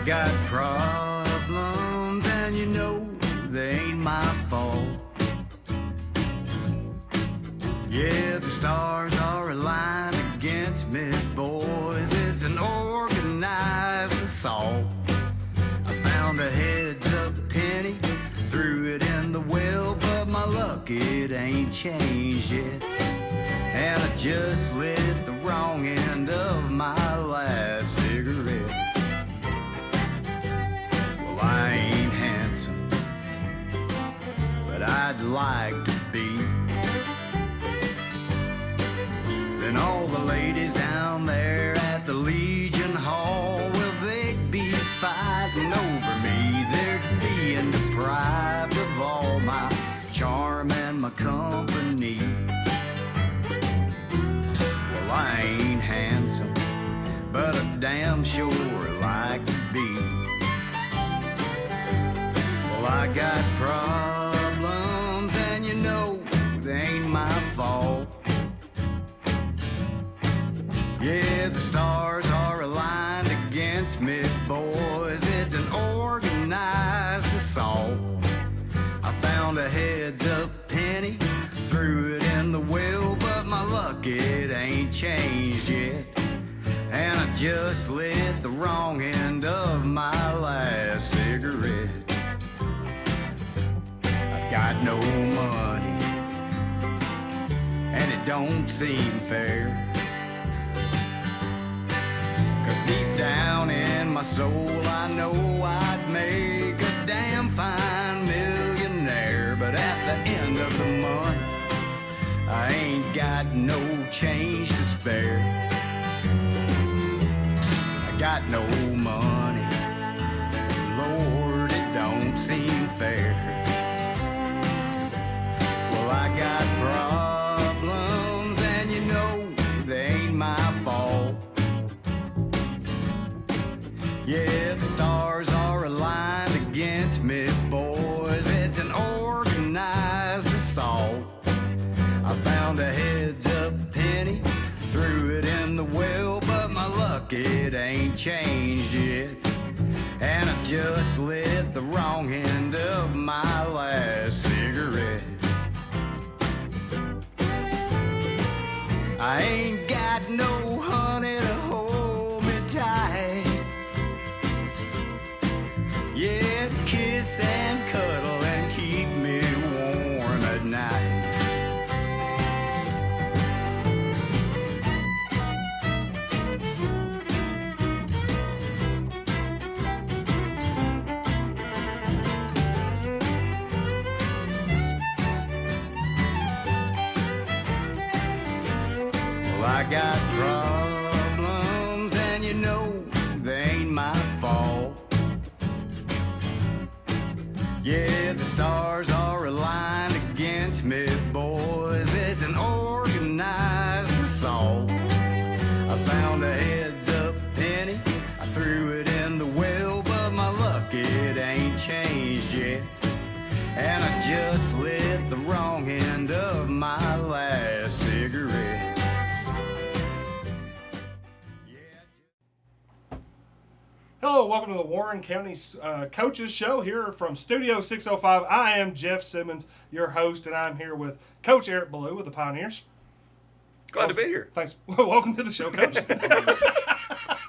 got problems and you know they ain't my fault. Yeah, the stars are aligned against me, boys. It's an organized assault. I found a heads-up penny, threw it in the well, but my luck, it ain't changed yet. And I just lit the wrong end of my last cigarette. Well, I ain't handsome, but I'd like to be. Then all the ladies down there at the Legion Hall, well, they'd be fighting over me. They're being deprived of all my charm and my company. Well, I ain't handsome, but I damn sure like to be. Well, I got problems and you know they ain't my fault. Yeah, the stars are aligned against me, boys. It's an organized assault. I found a heads-up penny, threw it in the well, but my luck, it ain't changed yet. And I just lit the wrong end of my last cigarette. I've got no money, and it don't seem fair. 'Cause deep down in my soul I know I'd make a damn fine millionaire. But at the end of the month I ain't got no change to spare. I got no money, Lord, it don't seem fair. Well, I got problems and you know they ain't my fault. Yeah, the stars are aligned against me, boys. It's an organized assault. I found a heads-up penny, threw it in the well, but my luck, it ain't changed yet. And I just lit the wrong end of my last cigarette. I ain't got no honey to hold me tight. Yeah, to kiss and cuddle and keep me warm at night. Well, I got problems and you know they ain't my fault. Yeah, the stars are aligned against me, boys. It's an organized assault. I found a heads-up penny, I threw it in the well, but my luck, it ain't changed yet. And I just lit the wrong end of my last cigarette. Hello, welcome to the Warren County Coaches Show here from Studio 605. I am Jeff Simmons, your host, and I'm here with Coach Eric Ballou with the Pioneers. Glad to be here. Thanks. Welcome to the show, Coach.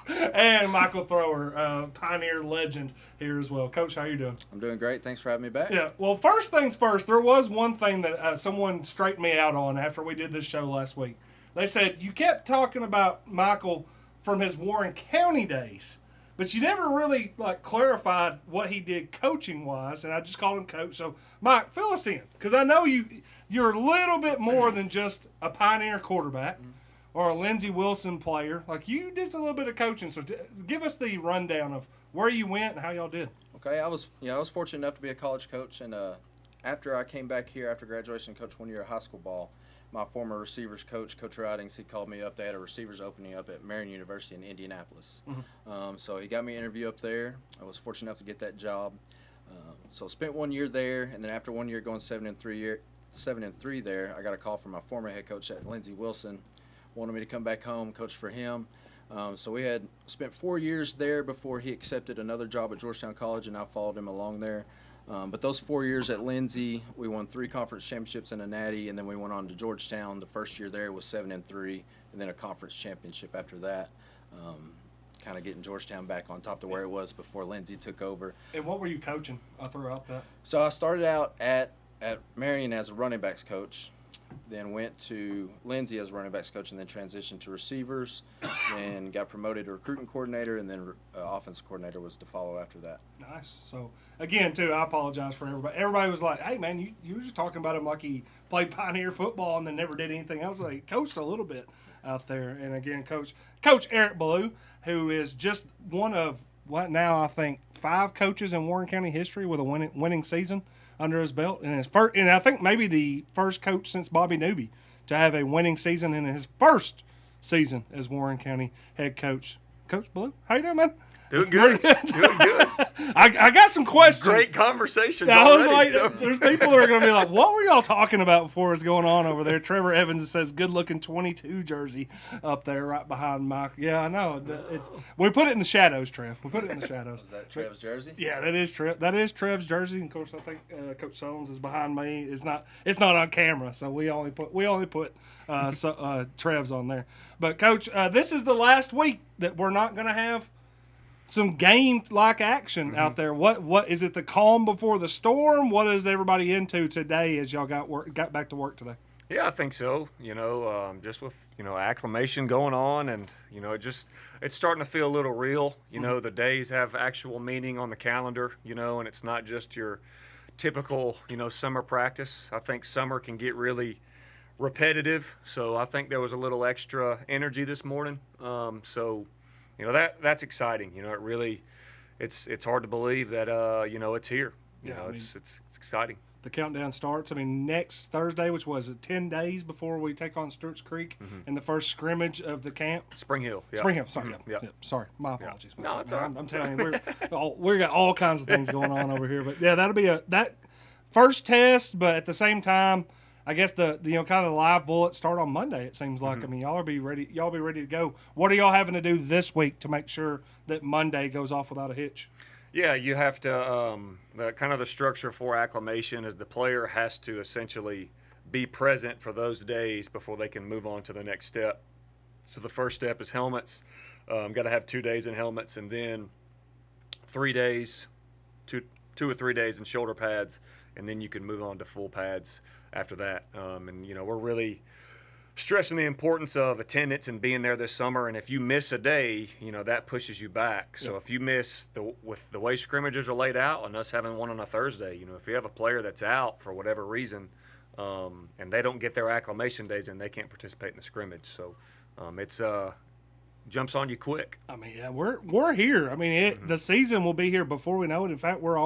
And Michael Thrower, Pioneer legend, here as well. Coach, how you doing? I'm doing great. Thanks for having me back. Yeah. Well, first things first, there was one thing that someone straightened me out on after we did this show last week. They said you kept talking about Michael from his Warren County days, but you never really clarified what he did coaching wise, and I just called him coach. So, Mike, fill us in, because I know you're a little bit more than just a Pioneer quarterback or a Lindsey Wilson player. Like, you did a little bit of coaching. So, give us the rundown of where you went and how y'all did. Okay, I was fortunate enough to be a college coach, and after I came back here after graduation, coached 1 year of high school ball. My former receivers coach, Coach Ridings, he called me up. They had a receivers opening up at Marion University in Indianapolis. So he got me an interview up there. I was fortunate enough to get that job. So spent 1 year there, and then after 1 year going 7-3 there, I got a call from my former head coach at Lindsey Wilson, wanted me to come back home, coach for him. So we had spent 4 years there before he accepted another job at Georgetown College, and I followed him along there. But those 4 years at Lindsay, we won 3 conference championships and a natty, and then we went on to Georgetown. The first year there was 7-3, and then a conference championship after that. Kind of getting Georgetown back on top to where it was before Lindsay took over. And what were you coaching throughout that? So I started out at Marion as a running backs coach, then went to Lindsay as a running backs coach, and then transitioned to receivers, and got promoted to recruiting coordinator, and then offensive coordinator was to follow after that. Nice. So, again, too, I apologize for everybody. Everybody was like, hey, man, you were just talking about him like he played Pioneer football and then never did anything else. Like, he coached a little bit out there. And, again, Coach Eric Ballou, who is just one of, what now, I think, 5 coaches in Warren County history with a winning season under his belt. And I think maybe the first coach since Bobby Newby to have a winning season in his first season as Warren County head coach. Coach Ballou, how you doing, man? Doing good. Doing good. I got some questions. Great conversations I was already. like, So. there's people that are going to be like, what were y'all talking about before was going on over there? Trevor Evans says, good-looking 22 jersey up there right behind Mike. Yeah, I know. We put it in the shadows, Trev. We put it in the shadows. Was that Trev's jersey? Yeah, that is Trev's jersey. And of course, I think Coach Sullins is behind me. It's not on camera, so we only put Trev's on there. But Coach, this is the last week that we're not going to have some game-like action out there. What is it? The calm before the storm? What is everybody into today as y'all got back to work today? Yeah, I think so. Just with acclimation going on, and it's starting to feel a little real. The days have actual meaning on the calendar. And it's not just your typical summer practice. I think summer can get really repetitive. So I think there was a little extra energy this morning. That's exciting. It really, it's hard to believe that it's here. It's exciting. The countdown starts. Next Thursday, which was 10 days before we take on Stewart's Creek in the first scrimmage of the camp. Spring Hill. Yeah. Spring Hill. Sorry. Mm-hmm. Yeah. Sorry. My apologies. No, it's all right. I'm telling you, we got all kinds of things going on over here. But yeah, that'll be that first test. But at the same time, I guess the kind of the live bullets start on Monday. It seems like. Y'all be ready to go. What are y'all having to do this week to make sure that Monday goes off without a hitch? Yeah, you have to. The structure for acclimation is the player has to essentially be present for those days before they can move on to the next step. So the first step is helmets. Got to have 2 days in helmets, and then 3 days, two or 3 days in shoulder pads, and then you can move on to full pads after that. We're really stressing the importance of attendance and being there this summer. And if you miss a day, that pushes you back. So if you miss with the way scrimmages are laid out and us having one on a Thursday, if you have a player that's out for whatever reason, and they don't get their acclimation days, and they can't participate in the scrimmage. So it's jumps on you quick. We're here. The season will be here before we know it. In fact, we're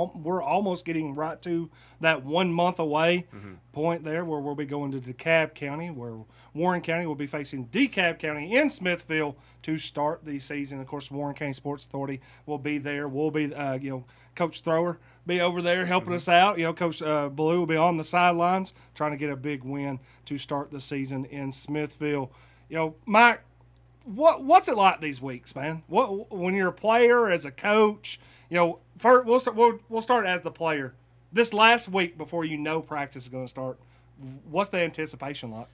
almost getting right to that 1 month away point there, where we'll be going to DeKalb County, where Warren County will be facing DeKalb County in Smithville to start the season. Of course, Warren County Sports Authority will be there. We'll be, Coach Thrower be over there helping us out. Coach Ballou will be on the sidelines trying to get a big win to start the season in Smithville. Mike, what's it like these weeks, man? When you're a player, as a coach, first we'll start as the player. This last week before practice is going to start, what's the anticipation like?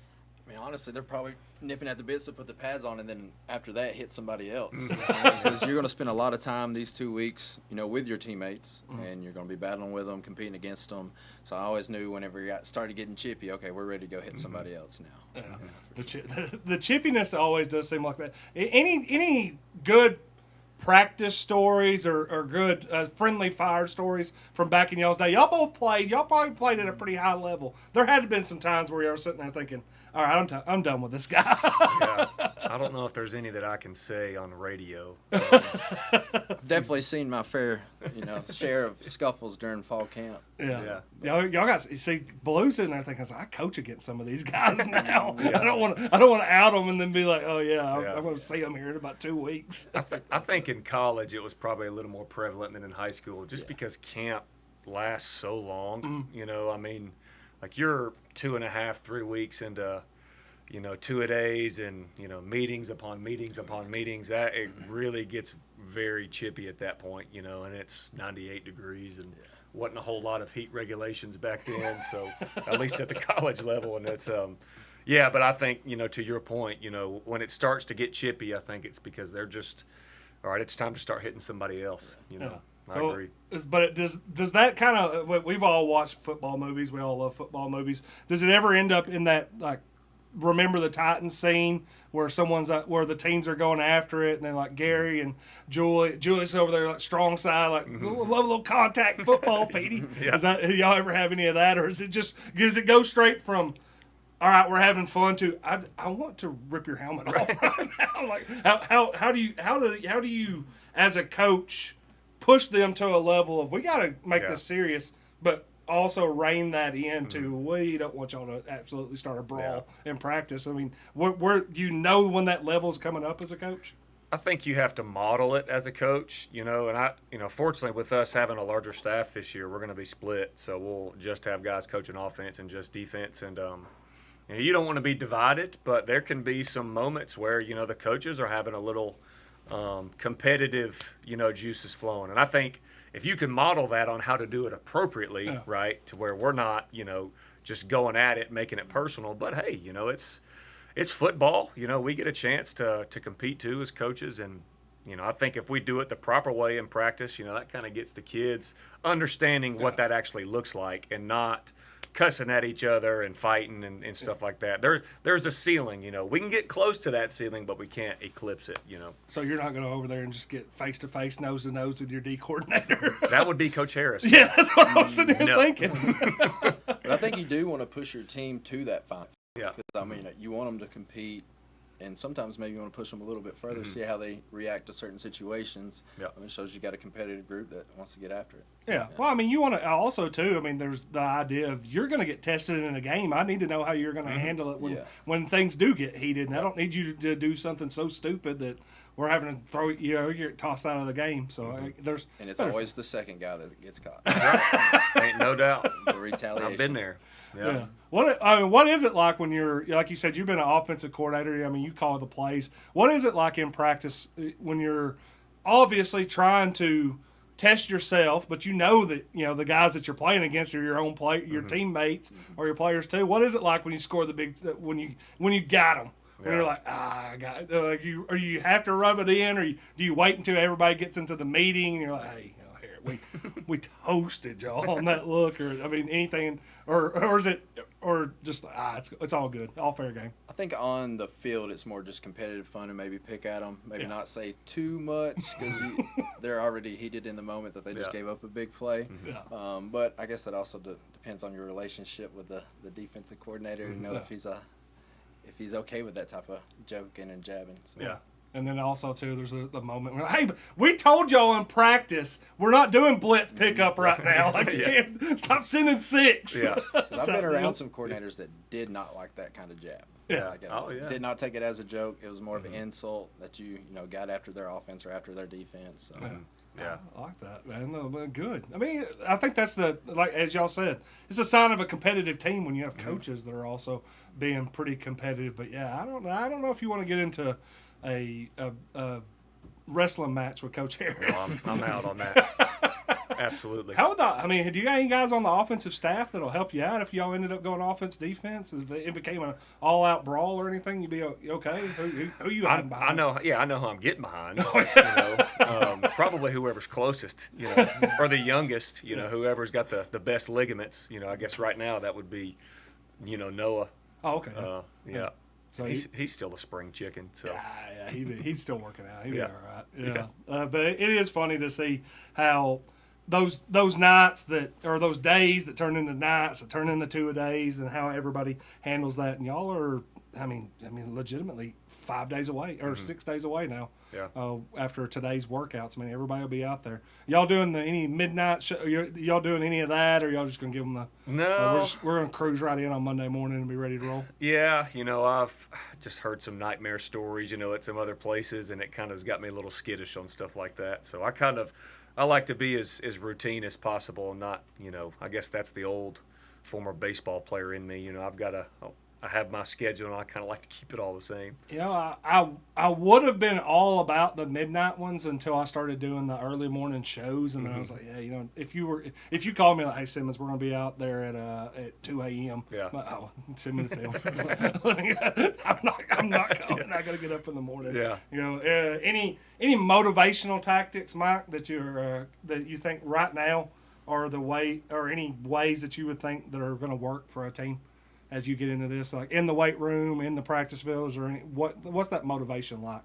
Honestly, they're probably nipping at the bits to put the pads on, and then after that, hit somebody else. Because you're going to spend a lot of time these 2 weeks, with your teammates, and you're going to be battling with them, competing against them. So I always knew whenever you started getting chippy, okay, we're ready to go hit somebody else now. The chippiness always does seem like that. Any good practice stories or good friendly fire stories from back in y'all's day? Y'all probably played at a pretty high level. There had to have been some times where y'all were sitting there thinking, all right, I'm done with this guy. Yeah, I don't know if there's any that I can say on the radio. Definitely seen my fair, share of scuffles during fall camp. Yeah. Y'all got, you see, Ballou sitting there thinking, I coach against some of these guys now. Yeah. I don't want to out them and then be like, I'm going to see them here in about 2 weeks. I think in college it was probably a little more prevalent than in high school, just because camp lasts so long. Like you're 2.5, 3 weeks into two-a-days and, meetings upon meetings upon meetings, that it really gets very chippy at that point, and it's 98 degrees and wasn't a whole lot of heat regulations back then. So at least at the college level. And it's, but I think, to your point, when it starts to get chippy, I think it's because they're just, all right, it's time to start hitting somebody else, I agree. But does that kind of, we've all watched football movies. We all love football movies. Does it ever end up in that, like, Remember the Titans scene where where the teams are going after it, and then like Gary and Julius over there, like strong side, like love a little contact football, Petey. Yeah. Do y'all ever have any of that, or does it go straight from, all right, we're having fun, to I want to rip your helmet off right now? Like how do you as a coach push them to a level of, we got to make this serious, but also rein that in to, we don't want y'all to absolutely start a brawl in practice. I mean, where do you know when that level is coming up as a coach? I think you have to model it as a coach, and fortunately with us having a larger staff this year, we're going to be split. So we'll just have guys coaching offense and just defense. And, you don't want to be divided, but there can be some moments where, the coaches are having a little competitive, juices flowing. And I think if you can model that on how to do it appropriately, right, to where we're not, just going at it, making it personal, but hey, it's football. We get a chance to compete too as coaches, and I think if we do it the proper way in practice, that kind of gets the kids understanding what that actually looks like, and not cussing at each other and fighting and stuff like that. There's a ceiling, we can get close to that ceiling, but we can't eclipse it, So you're not going to over there and just get face-to-face, nose-to-nose with your D coordinator? That would be Coach Harris. Yeah, that's what I was sitting here thinking. But I think you do want to push your team to that final. Yeah. Because, you want them to compete, and sometimes maybe you want to push them a little bit further, see how they react to certain situations. Yeah. It shows you got a competitive group that wants to get after it. Yeah. Well, you want to also, too, there's the idea of, you're going to get tested in a game. I need to know how you're going to handle it when things do get heated. And I don't need you to do something so stupid that we're having to throw you get tossed out of the game. So and it's always the second guy that gets caught. Ain't no doubt. The retaliation. I've been there. Yeah. What is it like when you're, like you said, you've been an offensive coordinator. You call the plays. What is it like in practice when you're obviously trying to test yourself, but that the guys that you're playing against are your own your teammates or your players too? What is it like when you score the big, when you got them? When you're like, I got it. Or you have to rub it in, or do you wait until everybody gets into the meeting and you're like, hey, here, we toasted y'all on that look, or anything, or is it, or just it's all good, all fair game? I think on the field it's more just competitive fun, and maybe pick at them, maybe not say too much, because they're already heated in the moment that they just gave up a big play. But I guess that also depends on your relationship with the defensive coordinator to know if he's okay with that type of joking and jabbing. So. Yeah. And then also, too, there's the moment where, hey, we told y'all in practice, we're not doing blitz pickup right now. Like, you can't stop sending six. Yeah. I've been around some coordinators that did not like that kind of jab. Yeah. Did not take it as a joke. It was more of an insult that you got after their offense or after their defense. So. Yeah. I like that, man. No, but good. I think that's like as y'all said, it's a sign of a competitive team when you have coaches that are also being pretty competitive. But yeah, I don't know if you want to get into a wrestling match with Coach Harris. Well, I'm out on that. Absolutely. How about, do you got any guys on the offensive staff that'll help you out if y'all ended up going offense defense? If it became an all-out brawl or anything, you'd be okay? Who you hiding behind? I know who I'm getting behind. Probably whoever's closest, or the youngest, whoever's got the best ligaments. I guess right now that would be, Noah. Oh, okay. Yeah. So he's still a spring chicken. So yeah, he's still working out. He'll be all right. Yeah. Yeah. But it is funny to see how those nights or those days that turn into nights that turn into two-a-days, and how everybody handles that. And y'all are, legitimately 5 days away or 6 days away now. Yeah. After today's workouts, everybody will be out there. Y'all doing any midnight show? Y'all doing any of that, or y'all just gonna give them the? No. We're gonna cruise right in on Monday morning and be ready to roll. Yeah, I've just heard some nightmare stories, at some other places, and it kind of has got me a little skittish on stuff like that. So I like to be as routine as possible, and not, I guess that's the old former baseball player in me. I've got to have my schedule, and I kind of like to keep it all the same. You know, I would have been all about the midnight ones until I started doing the early morning shows, and then I was like, yeah, you know, if you called me like, hey Simmons, we're gonna be out there at 2 a.m. Yeah. Like, oh, send me the film. I'm not coming. I gotta get up in the morning. Yeah. You know, any motivational tactics, Mike, that you think right now are any ways that you would think that are going to work for a team as you get into this, like in the weight room, in the practice fields, or what's that motivation like?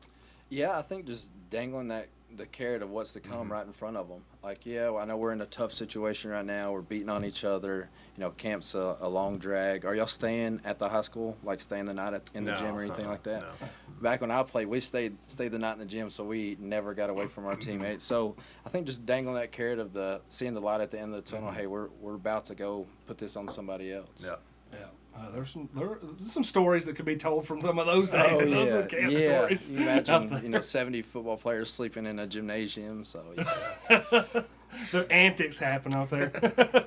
Yeah, I think just dangling the carrot of what's to come right in front of them. Like, yeah, well, I know we're in a tough situation right now. We're beating on each other. You know, camp's a long drag. Are y'all staying at the high school, like staying the night in the gym or anything like that? No. Back when I played, we stayed the night in the gym, so we never got away from our teammates. So I think just dangling that carrot of seeing the light at the end of the tunnel. Hey, we're about to go put this on somebody else. Yeah. Yeah. There's some stories that could be told from some of those days. Oh, Those are yeah. camp Yeah. stories. You imagine, 70 football players sleeping in a gymnasium. So, yeah. Their antics happen out there.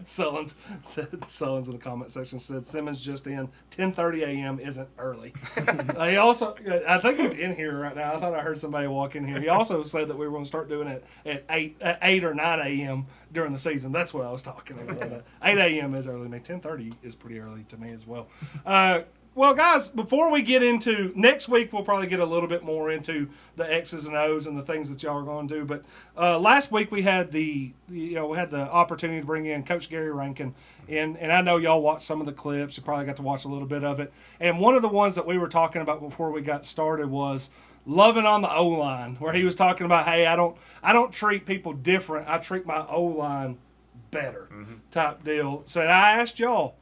Sullins in the comment section said Simmons just in 10:30 a.m. isn't early. He also, I think he's in here right now. I thought I heard somebody walk in here. He also said that we were going to start doing it at 8 or 9 a.m. during the season. That's what I was talking about. 8 a.m. is early to me. 10:30 is pretty early to me as well. Well, guys, before we get into next week, we'll probably get a little bit more into the X's and O's and the things that y'all are going to do. But last week we had the opportunity to bring in Coach Gary Rankin, and I know y'all watched some of the clips. You probably got to watch a little bit of it. And one of the ones that we were talking about before we got started was loving on the O-line, where he was talking about, hey, I don't treat people different. I treat my O-line better, type deal. So I asked y'all.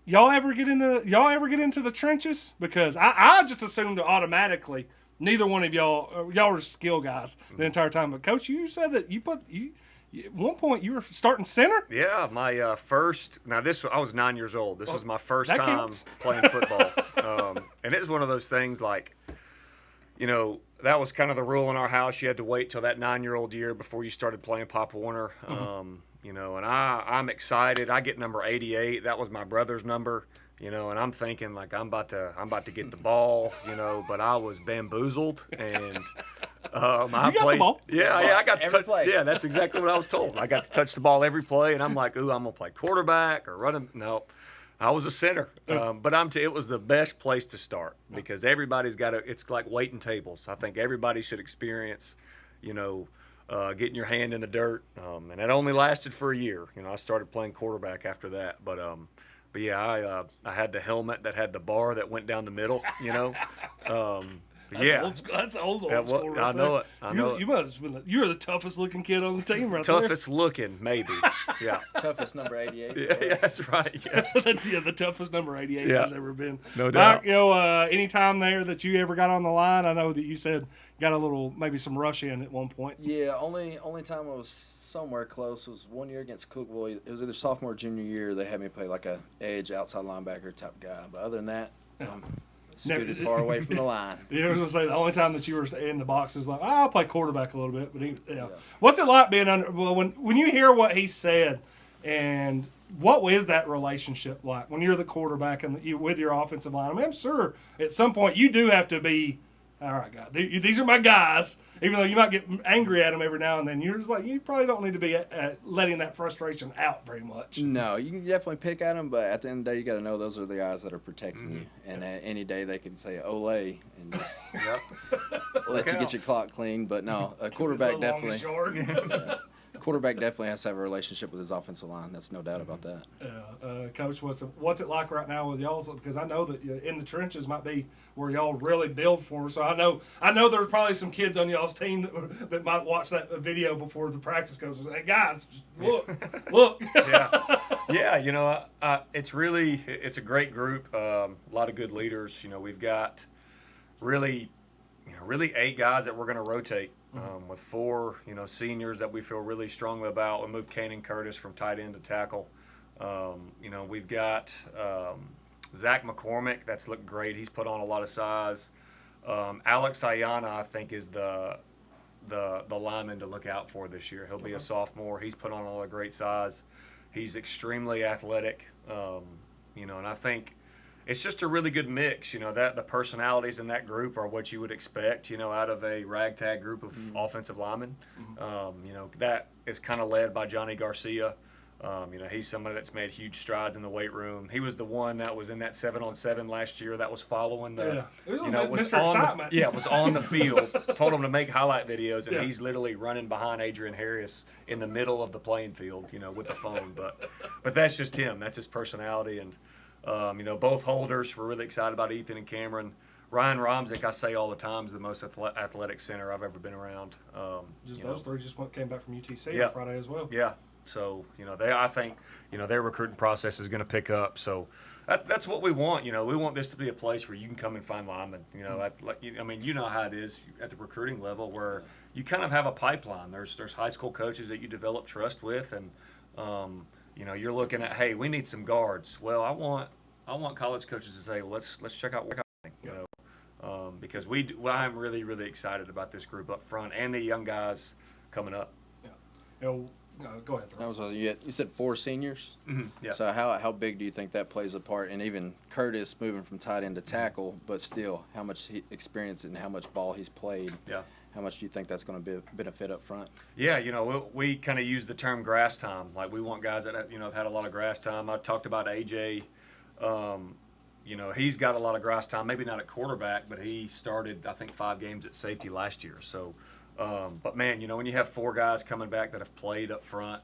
Y'all ever get into the trenches? Because I just assumed automatically neither one of y'all were skill guys the entire time. But Coach, you said that at one point you were starting center. Yeah, my I was 9 years old. This was my first that time counts. playing football, and it was one of those things like, that was kind of the rule in our house. You had to wait till that 9-year-old year before you started playing Pop Warner. And I'm excited. I get number 88. That was my brother's number. And I'm thinking like I'm about to get the ball. But I was bamboozled, and I got played. the ball. Yeah, I got to Every touch. play. Yeah, that's exactly what I was told. I got to touch the ball every play, and I'm like, ooh, I'm gonna play quarterback or running. No, I was a center. But it was the best place to start because everybody's got it's like waiting tables. I think everybody should experience, getting your hand in the dirt, and it only lasted for a year. I started playing quarterback after that, but yeah, I had the helmet that had the bar that went down the middle. That's old Yeah, school. Right I know it. You must have been you're the toughest looking kid on the team, right there. Toughest looking, maybe. Yeah. Toughest number 88. Yeah, that's right. Yeah. Yeah, the toughest number 88 Yeah. there's ever been. No doubt. Mike, any time there that you ever got on the line, I know that you said got a little, maybe some rush in at one point. Yeah, only time I was somewhere close was one year against Cookville. It was either sophomore or junior year. They had me play like a edge outside linebacker type guy. But other than that, scooted far away from the line. Yeah, I was gonna say the only time that you were in the box is like, I'll play quarterback a little bit, but What's it like being under? Well, when you hear what he said, and what is that relationship like when you're the quarterback and with your offensive line? I mean, I'm sure at some point you do have to be, all right, guys, these are my guys. Even though you might get angry at them every now and then, you're just like, you probably don't need to be letting that frustration out very much. No, you can definitely pick at them, but at the end of the day, you got to know those are the guys that are protecting you. And any day they can say "Olay" and just let you get your clock clean. But no, a quarterback definitely. Quarterback definitely has to have a relationship with his offensive line. That's no doubt about that. Coach, what's it like right now with y'all? Because I know that in the trenches might be where y'all really build for. So I know there's probably some kids on y'all's team that might watch that video before the practice goes. Hey guys, look. Yeah. It's a great group. A lot of good leaders. We've got really 8 guys that we're going to rotate. With 4, seniors that we feel really strongly about. We moved Kanan Curtis from tight end to tackle. We've got Zach McCormick. That's looked great. He's put on a lot of size. Alex Ayana, I think, is the lineman to look out for this year. He'll be a sophomore. He's put on a lot of great size. He's extremely athletic. And I think it's just a really good mix. That the personalities in that group are what you would expect. Out of a ragtag group of offensive linemen. That is kind of led by Johnny Garcia. He's somebody that's made huge strides in the weight room. He was the one that was in that 7-on-7 last year that was following the, was on the field. Told him to make highlight videos, and he's literally running behind Adrian Harris in the middle of the playing field, with the phone. But that's just him. That's his personality. And both holders. We're really excited about Ethan and Cameron. Ryan Romzik, I say all the time, is the most athletic center I've ever been around. Those three just came back from UTC on Friday as well. Yeah. So, I think, their recruiting process is going to pick up. So that's what we want. We want this to be a place where you can come and find linemen. You know how it is at the recruiting level where you kind of have a pipeline. There's high school coaches that you develop trust with, and you're looking at, hey, we need some guards. Well, I want college coaches to say, well, let's check out what because I'm really, really excited about this group up front and the young guys coming up. Yeah. Go ahead. That was you said 4 seniors. Mm-hmm. Yeah. So how big do you think that plays a part? And even Curtis moving from tight end to tackle, but still, how much experience and how much ball he's played. Yeah. How much do you think that's going to benefit up front? Yeah, we kind of use the term grass time. Like we want guys that have had a lot of grass time. I talked about AJ. He's got a lot of grass time. Maybe not at quarterback, but he started I think 5 games at safety last year. So. But man, when you have 4 guys coming back that have played up front,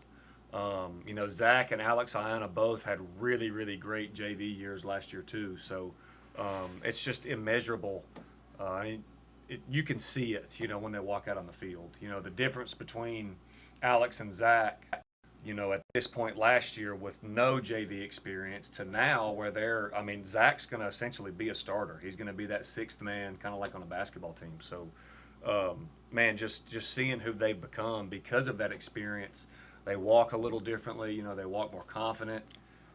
Zach and Alex Iana both had really, really great JV years last year too. So it's just immeasurable. You can see it, when they walk out on the field. The difference between Alex and Zach, at this point last year with no JV experience to now where Zach's going to essentially be a starter. He's going to be that 6th man, kind of like on a basketball team. So. Man, just seeing who they've become because of that experience. They walk a little differently. They walk more confident,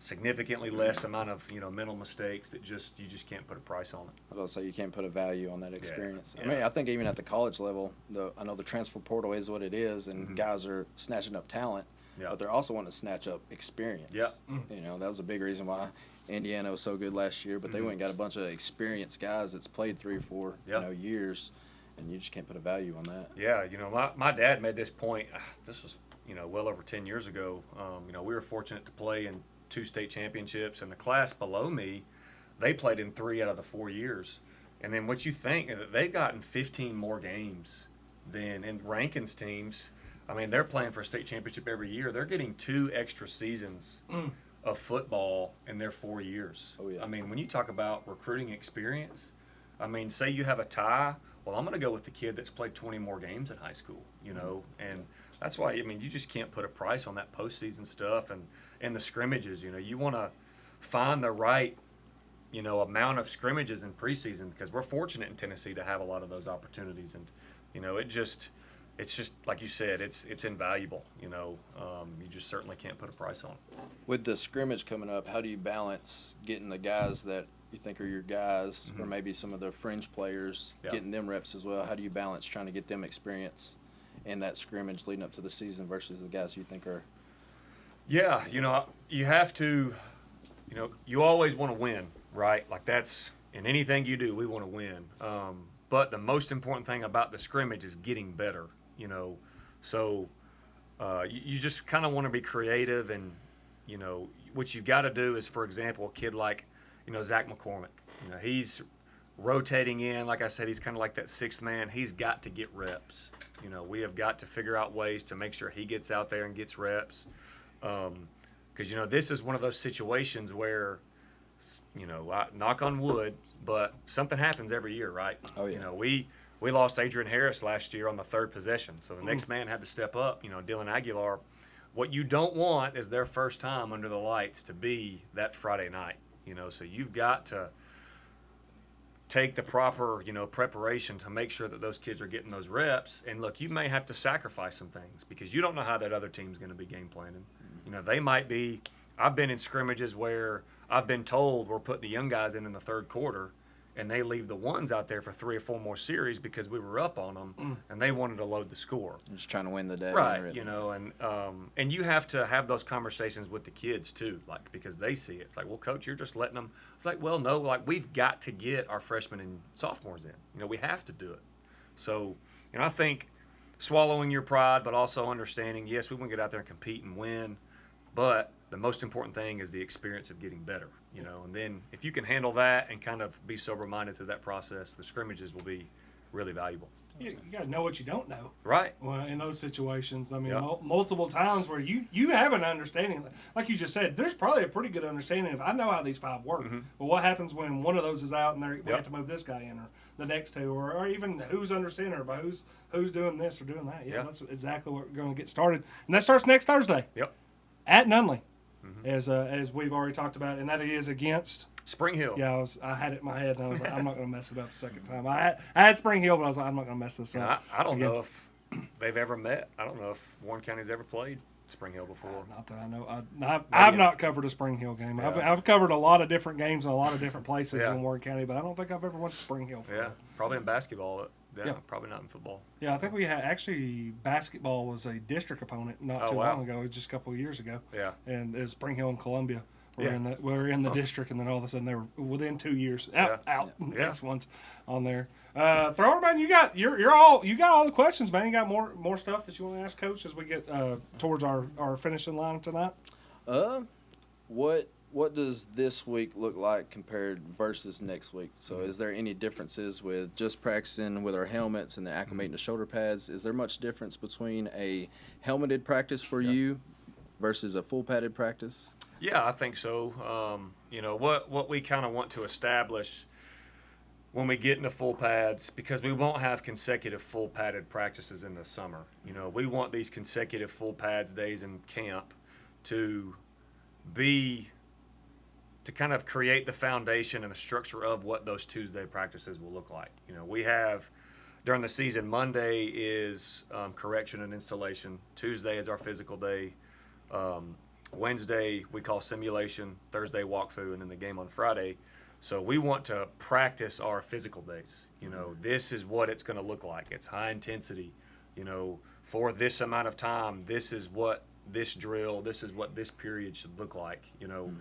significantly less amount of mental mistakes that you just can't put a price on it. I was going to say you can't put a value on that experience. Yeah. I think even at the college level, I know the transfer portal is what it is, and guys are snatching up talent, but they're also wanting to snatch up experience. Yeah. That was a big reason why Indiana was so good last year, but they went and got a bunch of experienced guys that's played 3 or 4 years. And you just can't put a value on that. Yeah, my dad made this point. This was, well over 10 years ago. We were fortunate to play in 2 state championships, and the class below me, they played in 3 out of the 4 years. And then what you think, they've gotten 15 more games than in Rankin's teams. They're playing for a state championship every year. They're getting 2 extra seasons of football in their 4 years. Oh, yeah. When you talk about recruiting experience, say you have a tie. Well, I'm going to go with the kid that's played 20 more games in high school, and that's why, you just can't put a price on that postseason stuff and the scrimmages. You want to find the right, amount of scrimmages in preseason because we're fortunate in Tennessee to have a lot of those opportunities. And, it's just like you said, it's invaluable. You just certainly can't put a price on it. With the scrimmage coming up, how do you balance getting the guys that you think are your guys or maybe some of the fringe players, getting them reps as well? How do you balance trying to get them experience in that scrimmage leading up to the season versus the guys you think are? Yeah, you have to, you always want to win, right? Like that's in anything you do, we want to win. But the most important thing about the scrimmage is getting better, So you just kind of want to be creative and, what you've got to do is, for example, a kid like, Zach McCormick, he's rotating in. Like I said, he's kind of like that 6th man. He's got to get reps. We have got to figure out ways to make sure he gets out there and gets reps. Because, this is one of those situations where, I knock on wood, but something happens every year, right? Oh, yeah. We lost Adrian Harris last year on the 3rd possession. So the next man had to step up, Dylan Aguilar. What you don't want is their first time under the lights to be that Friday night. So you've got to take the proper, preparation to make sure that those kids are getting those reps. And look, you may have to sacrifice some things because you don't know how that other team's going to be game planning. They might be. I've been in scrimmages where I've been told we're putting the young guys in the 3rd quarter, and they leave the ones out there for 3 or 4 more series because we were up on them, and they wanted to load the score. You're just trying to win the day. Right, you know, and you have to have those conversations with the kids too, like, because they see it. It's like, well, coach, you're just letting them. It's like, well, no, like, we've got to get our freshmen and sophomores in. You know, we have to do it. So, you know, I think swallowing your pride, but also understanding, yes, we want to get out there and compete and win, but the most important thing is the experience of getting better, you know. And then if you can handle that and kind of be sober-minded through that process, the scrimmages will be really valuable. You got to know what you don't know. Right. Well, in those situations, I mean, Yep. multiple times where you have an understanding, like you just said, there's probably a pretty good understanding of, I know how these 5 work. But what happens when one of those is out and we have to move this guy in, or the next 2, or even who's under center, by who's doing this or doing that. Yeah, that's exactly what we're going to get started. And that starts next Thursday. Yep. At Nunley, as we've already talked about, and that is against Spring Hill. Yeah, I had it in my head, and I was like, I'm not going to mess it up a second time. I had Spring Hill, but I was like, I'm not going to mess this up. I don't know if they've ever met. I don't know if Warren County's ever played Spring Hill before. Not that I know. I've not covered a Spring Hill game. Yeah. I've covered a lot of different games in a lot of different places Yeah. in Warren County, but I don't think I've ever went to Spring Hill. Yeah, probably in basketball. Yeah. Probably not in football. Yeah, I think we had actually basketball was a district opponent not too long ago, just a couple of years ago. Yeah. And it was Spring Hill and Columbia. Yeah. We're in the district, and then all of a sudden they were within 2 years out. Yeah. Next one's on there. Throwerman, you got all the questions, man. You got more stuff that you want to ask Coach as we get towards our finishing line tonight. What does this week look like compared versus next week? So is there any differences with just practicing with our helmets and then acclimating to shoulder pads? Is there much difference between a helmeted practice for you versus a full padded practice? Yeah, I think so. You know, what we kind of want to establish when we get into full pads, because we won't have consecutive full padded practices in the summer. You know, we want these consecutive full pads days in camp to kind of create the foundation and the structure of what those Tuesday practices will look like. You know, we have during the season, Monday is correction and installation. Tuesday is our physical day. Wednesday we call simulation. Thursday walkthrough, and then the game on Friday. So we want to practice our physical days. You know, this is what it's going to look like. It's high intensity. You know, for this amount of time, this is what this drill, this is what this period should look like. You know,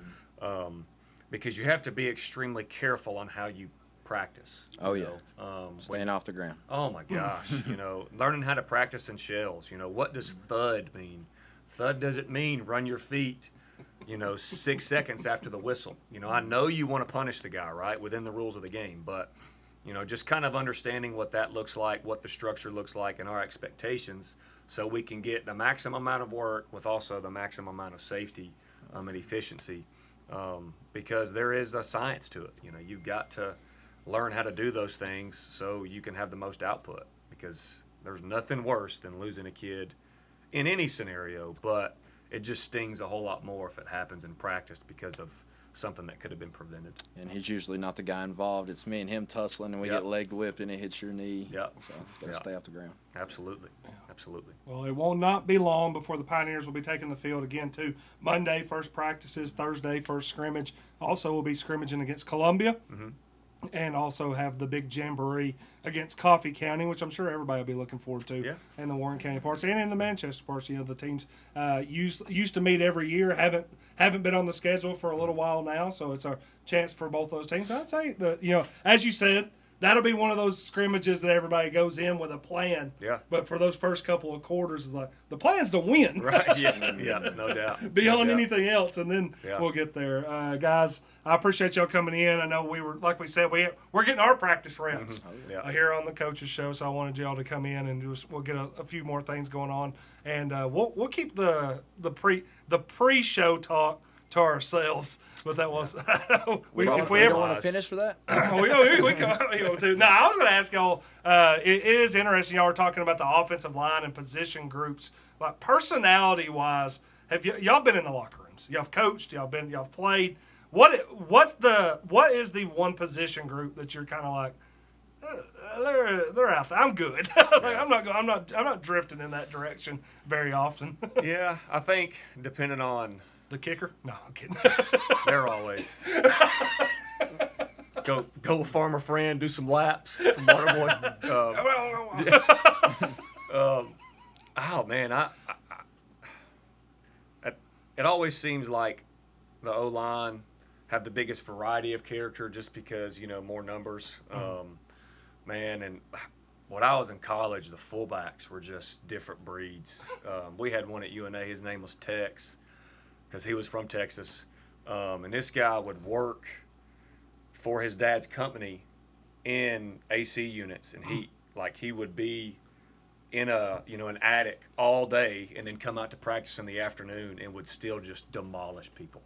because you have to be extremely careful on how you practice. Oh, yeah. Staying off the ground. Oh, my gosh. You know, learning how to practice in shells. You know, what does thud mean? Thud doesn't mean run your feet, you know, 6 seconds after the whistle. You know, I know you want to punish the guy, right, within the rules of the game, but, you know, just kind of understanding what that looks like, what the structure looks like, and our expectations, so we can get the maximum amount of work with also the maximum amount of safety and efficiency, because there is a science to it. You know, you've got to learn how to do those things so you can have the most output, because there's nothing worse than losing a kid in any scenario, but it just stings a whole lot more if it happens in practice because of something that could have been prevented. And he's usually not the guy involved. It's me and him tussling, and we get leg whipped, and it hits your knee. Yep. So got to stay off the ground. Absolutely. Absolutely. Well, it will not be long before the Pioneers will be taking the field again, too. Monday, first practices. Thursday, first scrimmage. Also, we'll be scrimmaging against Columbia. And also have the big jamboree against Coffee County, which I'm sure everybody will be looking forward to. Yeah. In the Warren County parts and in the Manchester parts. You know, the teams used to meet every year. Haven't been on the schedule for a little while now, so it's a chance for both those teams. I'd say as you said, that'll be one of those scrimmages that everybody goes in with a plan. Yeah. But for those first couple of quarters, it's like the plan's to win. Right. Yeah. Yeah. No doubt. Beyond No doubt. anything else, and then we'll get there. Guys, I appreciate y'all coming in. I know like we said, we're getting our practice reps here on the Coaches Show, so I wanted y'all to come in and we'll get a few more things going on, and we'll keep the pre-show talk to ourselves. But that was if we ever want to finish for that. we can too. No, I was going to ask y'all. It is interesting. Y'all are talking about the offensive line and position groups, like personality-wise. Have y'all been in the locker rooms? Y'all have coached. Y'all played. What is the one position group that you're kind of like? They're out there. I'm good. I'm not drifting in that direction very often. Yeah, I think depending on the kicker. No, I'm kidding. they're always. go with Farmer Friend, do some laps from Waterboy. Oh man, it always seems like the O-line have the biggest variety of character just because, more numbers. Man, and when I was in college, the fullbacks were just different breeds. We had one at UNA. His name was Tex because he was from Texas. And this guy would work for his dad's company in AC units. And he would be in an attic all day and then come out to practice in the afternoon and would still just demolish people,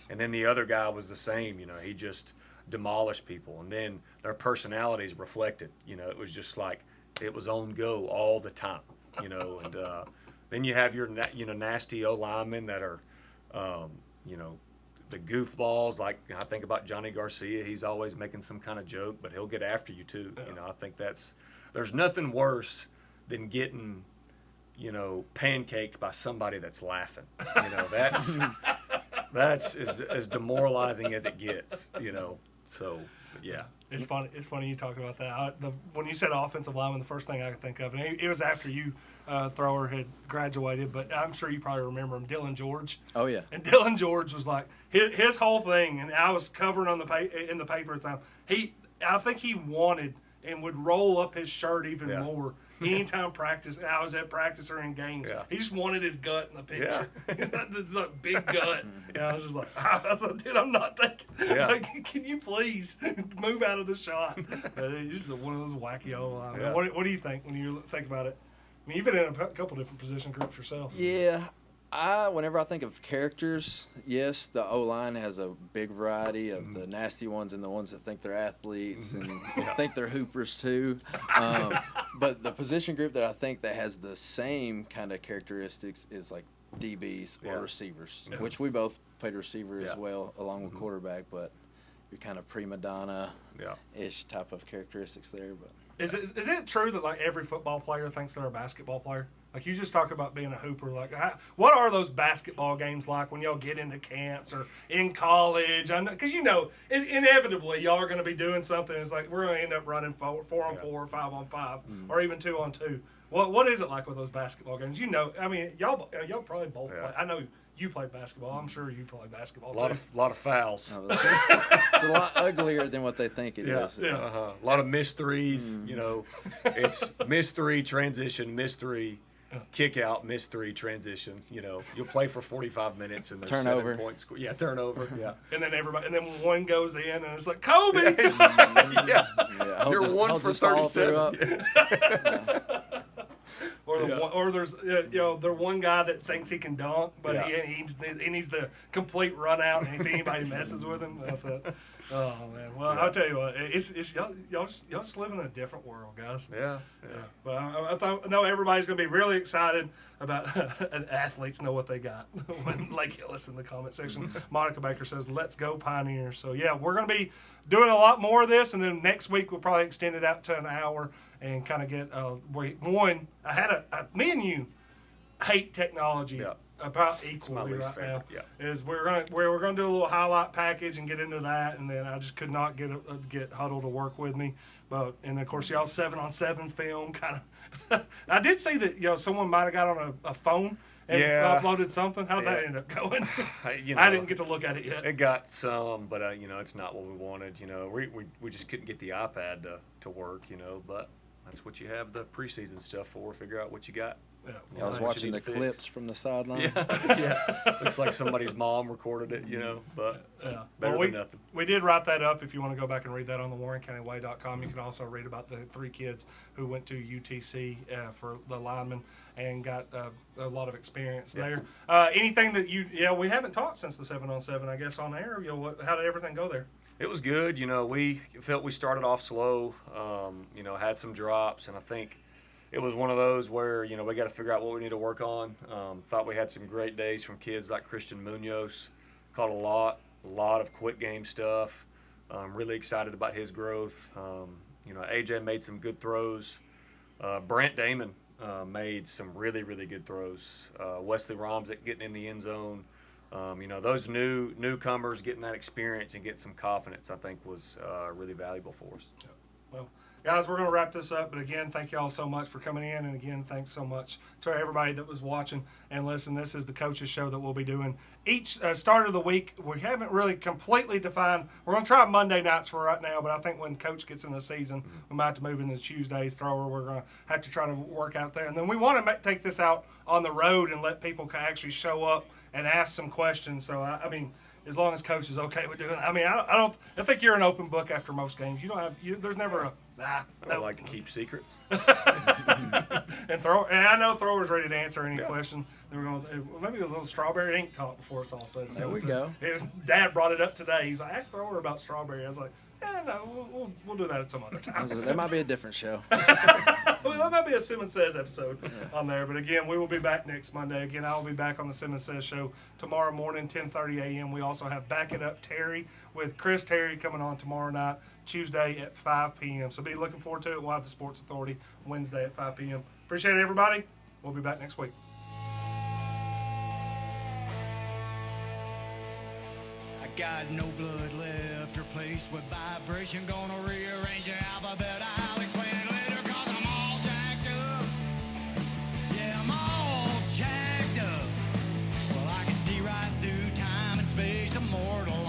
And then the other guy was the same, he just demolished people. And then their personalities reflected, it was just like it was on go all the time, And then you have your, nasty O linemen that are, the goofballs. Like I think about Johnny Garcia, he's always making some kind of joke, but he'll get after you too. I think there's nothing worse than getting, pancaked by somebody that's laughing. That's as demoralizing as it gets. So yeah. It's funny. It's funny you talk about that. When you said offensive lineman, the first thing I could think of, and it was after you, Thrower, had graduated, but I'm sure you probably remember him, Dylan George. Oh yeah. And Dylan George was like his whole thing, and I was covering in the paper at the time. I think he wanted and would roll up his shirt even more anytime practice. I was at practice or in games. Yeah. He just wanted his gut in the picture. Yeah. He's got this big gut. And I was just like, dude, I'm not taking. Yeah. It's like, can you please move out of the shot? He's just one of those wacky old lines. Yeah. What do you think when you think about it? I mean, you've been in a couple different position groups yourself. Yeah. Whenever I think of characters, yes, the O-line has a big variety of the nasty ones and the ones that think they're athletes and think they're hoopers too. But the position group that I think that has the same kind of characteristics is like DBs or receivers, which we both played receiver as well along with quarterback, but you're kind of prima donna-ish type of characteristics there. But Is it true that like every football player thinks they're a basketball player? Like you just talk about being a hooper. Like, what are those basketball games like when y'all get into camps or in college? I know, because inevitably y'all are going to be doing something. It's like we're going to end up running 4-on-4, 5-on-5, or even 2-on-2. What is it like with those basketball games? I mean, y'all probably both play. I know you played basketball. I'm sure you play basketball too. A lot of fouls. It's a lot uglier than what they think it is. Yeah. A lot of missed threes. It's miss three, transition, miss three, kick out, miss three, transition. You'll play for 45 minutes and there's turnover. 7 points. Yeah, turnover. Yeah. And then when one goes in and it's like Kobe. Yeah. You're I'll 1 for just follow 37. Or there's there's one guy that thinks he can dunk, but he needs the complete run out, and if anybody messes with him, oh man. Well, I'll tell you what, it's y'all just live in a different world, guys. Yeah. But I know everybody's gonna be really excited about athletes know what they got when Lake Hillis in the comment section. Monica Baker says, "Let's go Pioneers." So yeah, we're gonna be doing a lot more of this, and then next week we'll probably extend it out to an hour and kind of get me and you hate technology about equally right now. Yeah. Is we're gonna do a little highlight package and get into that, and then I just could not get Huddle to work with me, and of course y'all 7-on-7 film kind of. I did see that someone might have got on a phone and uploaded something. How'd that end up going? I didn't get to look at it yet. It got some, but it's not what we wanted. We just couldn't get the iPad to work. But that's what you have the preseason stuff for. Figure out what you got. I was watching the clips from the sideline. Yeah. Looks like somebody's mom recorded it, but better than nothing. We did write that up. If you want to go back and read that on the WarrenCountyWay.com, you can also read about the 3 kids who went to UTC for the linemen and got a lot of experience there. Anything that we haven't talked since the 7-on-7, I guess, on air. How did everything go there? It was good. We felt we started off slow, had some drops, and I think it was one of those where, we got to figure out what we need to work on. Thought we had some great days from kids like Christian Munoz. Caught a lot of quick game stuff. Really excited about his growth. AJ made some good throws. Brant Damon made some really, really good throws. Wesley Romzik getting in the end zone. Those newcomers getting that experience and getting some confidence, I think, was really valuable for us. Well, guys, we're going to wrap this up. But again, thank you all so much for coming in. And again, thanks so much to everybody that was watching and listening. This is the Coaches Show that we'll be doing each start of the week. We haven't really completely defined. We're going to try Monday nights for right now. But I think when Coach gets in the season, we might have to move into Tuesdays thrower. We're going to have to try to work out there. And then we want to take this out on the road and let people actually show up and ask some questions. So, I mean, as long as Coach is okay with doing it. I mean, I think you're an open book after most games. You don't have, there's never a, I would like to keep secrets. and I know Thrower's ready to answer any question. Then we're going maybe a little strawberry ink talk before it's all said and done. There we go. Dad brought it up today. He's like, ask Thrower about strawberry. I was like, no, we'll do that at some other time. That might be a different show. Well, that might be a Simmons Says episode on there. But again, we will be back next Monday. Again, I'll be back on the Simmons Says show tomorrow morning, 10:30 a.m. We also have Back It Up Terry with Chris Terry coming on tomorrow night, Tuesday at 5 p.m. So be looking forward to it. We'll have the Sports Authority Wednesday at 5 p.m. Appreciate it, everybody. We'll be back next week. I got no blood left replaced with vibration. Gonna rearrange your alphabet. I'll explain it later, cause I'm all jacked up. Yeah, I'm all jacked up. Well, I can see right through time and space, immortal